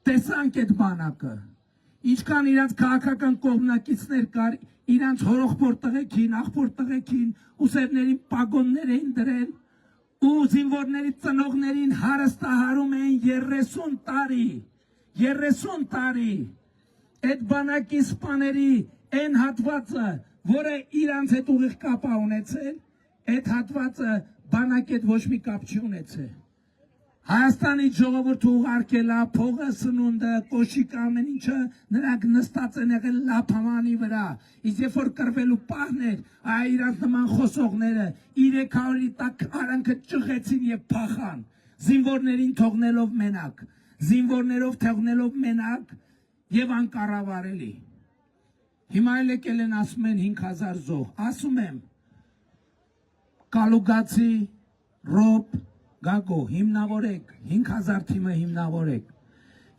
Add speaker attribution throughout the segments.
Speaker 1: տեսանք այդ բանակը, ինչքան իրանց քաղաքական կողմնակիցներ կար, իրանց հորողբոր տղեկին, աղբոր տղեկին, ուսերներին պագոններ էին դրել, ու զինվորների ծնողներին հարստահարում էին 30 տարի, այդ բանակի սպաների այն հատվածը, որը իրանց հետ ուղիղ կապ է ունեցել, այդ հատվածը բանակի հետ ոչ մի կապ չի ունեցել։ Հայաստանի ժողովուրդը ուղարկել է փողը, սնունդը, կոշիկ ամեն ինչը, նրանք նստած են եղել լափամանի վրա, իսկ երբ որ կռվելու պահն էր, իրանց նման խոսողները 300-ի տակ արանքը ճղեցին եւ փախան, զինվորներին թողնելով մենակ եւ անկառավարելի։ Հիմա էլ եկել են ասում են 5000 զոհ, ասում եմ Կալուգացի, Ռոբ, Գագո, հիմնավորեք, 5000 թիմը հիմնավորեք,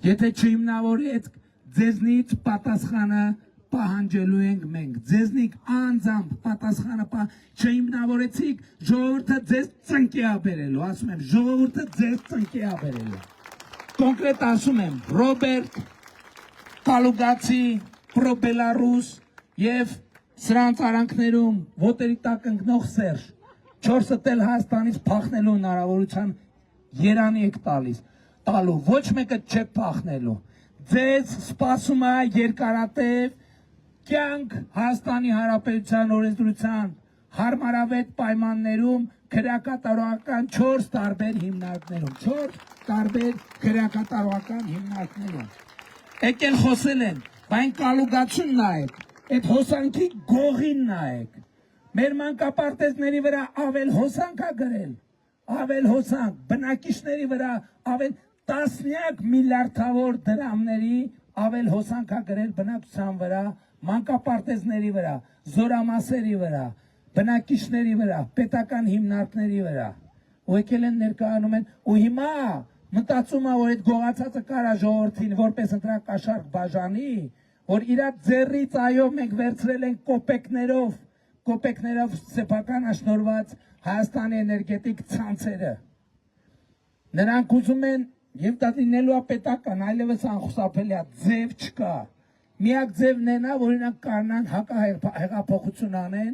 Speaker 1: եթե չհիմնավորեք, ձեզնից պատասխանը պահանջելու ենք մենք, ձեզնիկ անձամբ պատասխանը չհիմնավորեցիք, ժողովուրդը ձեզ ծնկի է բերելու, ասում եմ, ժողովուրդը ձեզ ծնկի է բերելու, կոնկրետ ասում եմ, Ռոբերտ, Կալուգացի, Պրոբելարուս եւ սրանց արանքներում ոտերի տակ ընկնող Սերժ, 4-ը ել Հայաստանից փախնելու հնարավորության երանի եք տալու, ոչ մեկը չեք փախնելու, ձեզ սպասում է երկարատև կյանք Հայաստանի Հանրապետության օրենսդրության հարմարավետ պայմաններում քրեակատարողական 4 տարբեր հիմնարկներում, եկել խոսել են, բայց Կալուգացուն նայեք, այդ հոսանքի գողին նայեք, մեր մանկապարտեզների վրա ավել հոսանք է գրել, բնակիչների վրա ավել տասնյակ միլիարդավոր դրամների ավել հոսանք է գրել բնակչության վրա, մանկապարտեզների վրա, զորամասերի վրա, բնակիչների վրա, պետական հիմնարկների վրա, ու եկել են ներկայանում են, ու հիմա մտածում է, որ այդ գողացածը կարա ժողովրդին որպես ընտրակաշառք բաժանի, որ իրա ձեռից այո մենք վերցրել ենք կոպեկներով սեփական աշնորհված Հայաստանի էներգետիկ ցանցերը։ Նրանք ուզում են, եւ դա լինելու է պետական, այլևս անխուսափելի է, ձև չկա։ Միակ ձևն է նա, որ իրանք կարողան հակահեղափոխություն անեն